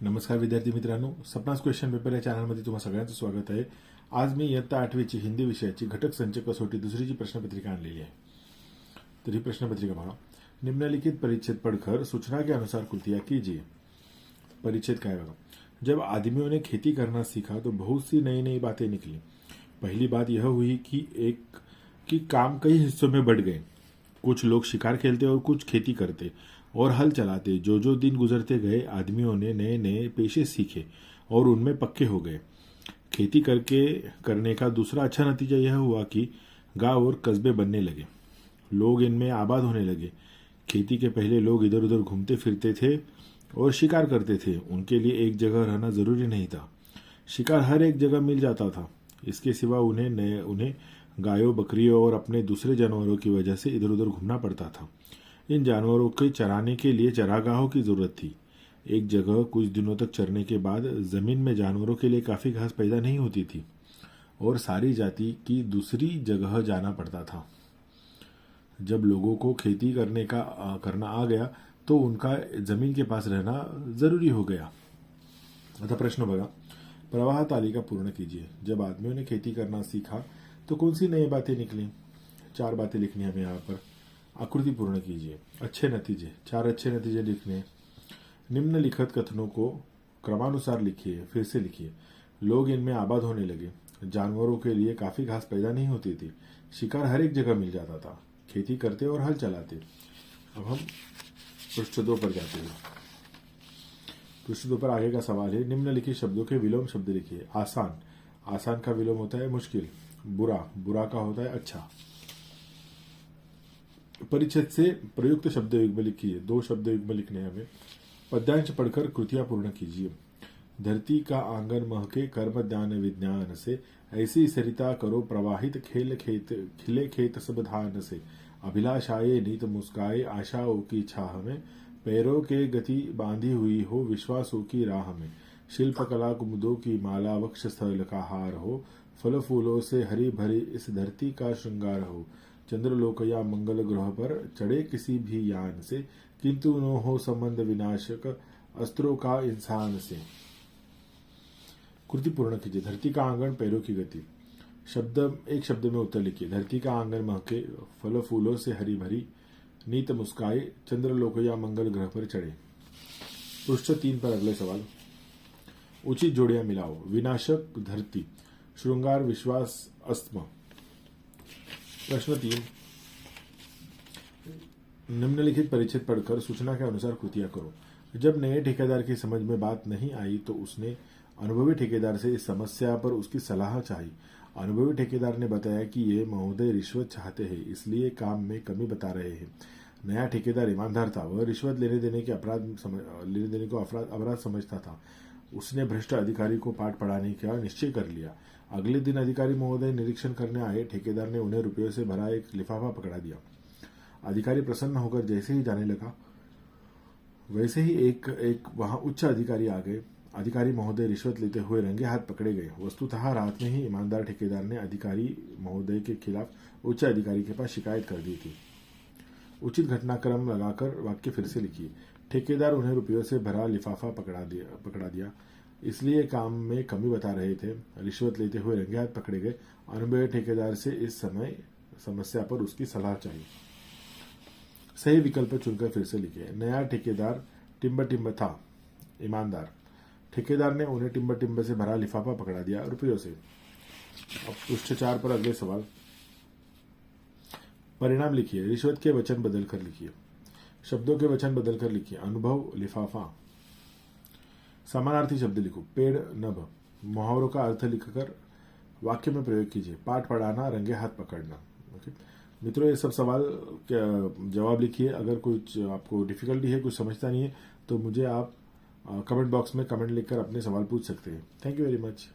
नमस्कार विद्यार्थी मित्रांनो, सपनास क्वेश्चन पेपर या चॅनलमध्ये तुम्हा सगळ्यांचं स्वागत आहे. आज मी इयत्ता 8वीची हिंदी विषयाची घटक संच कसोटी दुसरीची प्रश्नपत्रिका आणलेली आहे. तर ही प्रश्नपत्रिका पहा. निम्नलिखित परिच्छेद पढ़कर सूचना के अनुसार कृतियां कीजिए. परिच्छेद काय बघा. जब आदमियों ने खेती करना सीखा तो बहुत सी नई नई बातें निकली. पहली बात यह हुई कि काम कई हिस्सों में बढ़ गए. कुछ लोग शिकार खेलते और कुछ खेती करते और हल चलाते. जो जो दिन गुजरते गए आदमियों ने नए नए पेशे सीखे और उनमें पक्के हो गए. खेती करने का दूसरा अच्छा नतीजा यह हुआ कि गांव और कस्बे बनने लगे. लोग इनमें आबाद होने लगे. खेती के पहले लोग इधर उधर घूमते फिरते थे और शिकार करते थे. उनके लिए एक जगह रहना जरूरी नहीं था. शिकार हर एक जगह मिल जाता था. इसके सिवा उन्हें गायों, बकरियों और अपने दूसरे जानवरों की वजह से इधर उधर घूमना पड़ता था. इन जानवरों के चराने के लिए चरागाहों की जरूरत थी. एक जगह कुछ दिनों तक चरने के बाद जमीन में जानवरों के लिए काफी घास पैदा नहीं होती थी और सारी जाति की दूसरी जगह जाना पड़ता था. जब लोगों को खेती करना आ गया तो उनका जमीन के पास रहना जरूरी हो गया. आता प्रश्न बघा. प्रवाह तालिका पूर्ण कीजिए. जब आदमियों ने खेती करना सीखा तो कौन सी नई बातें निकली. 4 बातें लिखनी हमें यहाँ पर. आकृति पूर्ण कीजिए. अच्छे नतीजे. 4 अच्छे नतीजे लिखने. निम्नलिखित कथनों को क्रमानुसार लिखिए. फिर से लिखिए. लोग इनमें आबाद होने लगे. जानवरों के लिए काफी घास पैदा नहीं होती थी. शिकार हर एक जगह मिल जाता था. खेती करते और हल चलाते. अब हम पृष्ठ 2 पर जाते हैं. पृष्ठ 2 पर आगे का सवाल है. निम्नलिखित शब्दों के विलोम शब्द लिखिए. आसान. आसान का विलोम होता है मुश्किल. बुरा. बुरा का होता है अच्छा. परिच्छेद से प्रयुक्त शब्द युग्म लिखिए. 2 शब्द युग्म लिखने हैं हमें. पद्यांश पढ़कर कृतियां पूर्ण कीजिए. धरती का आंगन महके कर्म ज्ञान विज्ञान से, ऐसी सरिता करो प्रवाहित खिले खेत सब धान से. अभिलाषाए नीत मुस्काए आशाओं की छाह में, पैरों के गति बांधी हुई हो विश्वासों की राह में. शिल्पकला कुमुदों की माला वक्ष स्थल का हार हो, फल फूलों से हरी भरी इस धरती का श्रृंगार हो. चंद्रलोक या मंगल ग्रह पर चढ़े किसी भी यान से, किंतु न हो संबंध विनाशक अस्त्रों का इंसान से. कृति पूर्ण कीजिए. धरती का आंगन, पैरों की गति. एक शब्द में उत्तर लिखिए. धरती का आंगन महके, फल फूलों से हरी भरी, नीत मुस्काए, चंद्रलोक या मंगल ग्रह पर चढ़े. पृष्ठ 3 पर अगले सवाल. उचित जोड़ियां मिलाओ. विनाशक धरती, श्रृंगार विश्वास अस्तम. प्रश्न 3. निम्नलिखित परिच्छेद पढ़कर सूचना के अनुसार कृतियां करो. जब नए ठेकेदार की समझ में बात नहीं आई तो उसने अनुभवी ठेकेदार से इस समस्या पर उसकी सलाह चाही. अनुभवी ठेकेदार ने बताया कि ये महोदय रिश्वत चाहते हैं, इसलिए काम में कमी बता रहे हैं. नया ठेकेदार ईमानदार था. वह रिश्वत लेने देने को अपराध समझता था. उसने भ्रष्ट अधिकारी को पाठ पढ़ाने का निश्चय कर लिया. अगले दिन अधिकारी महोदय निरीक्षण करने आए. ठेकेदार ने उन्हें रुपयों से भरा एक लिफाफा पकड़ा दिया. अधिकारी प्रसन्न होकर जैसे ही जाने लगा वैसे ही एक वहां उच्च अधिकारी आ गए. अधिकारी महोदय रिश्वत लेते हुए रंगे हाथ पकड़े गए. वस्तुतः रात में ही ईमानदार ठेकेदार ने अधिकारी महोदय के खिलाफ उच्च अधिकारी के पास शिकायत कर दी थी. उचित घटनाक्रम लगाकर वाक्य फिर से लिखिए. ठेकेदार उन्हें रुपयों से भरा लिफाफा पकड़ा दिया, इसलिए काम में कमी बता रहे थे. रिश्वत लेते हुए रंगे हाथ पकड़े गए. अनुभवी ठेकेदार से इस समस्या पर उसकी सलाह चाहिए. सही विकल्प चुनकर फिर से लिखिए. नया ठेकेदार टिम्ब था. ईमानदार. ठेकेदार ने उन्हें टिम्ब से भरा लिफाफा पकड़ा दिया रुपयों से. अब पृष्ठ 4 पर अगले सवाल. परिणाम लिखिए. रिश्वत के वचन बदलकर लिखिए. शब्दों के वचन बदलकर लिखिए. अनुभव, लिफाफा. समानार्थी शब्द लिखो. पेड़, नभ. मुहावरों का अर्थ लिखकर वाक्य में प्रयोग कीजिए. पाठ पढ़ाना, रंगे हाथ पकड़ना. ओके मित्रों, ये सब सवाल जवाब लिखिए. अगर कुछ आपको डिफिकल्टी है, कुछ समझता नहीं है, तो मुझे आप कमेंट बॉक्स में कमेंट लिखकर अपने सवाल पूछ सकते हैं. Thank you very much.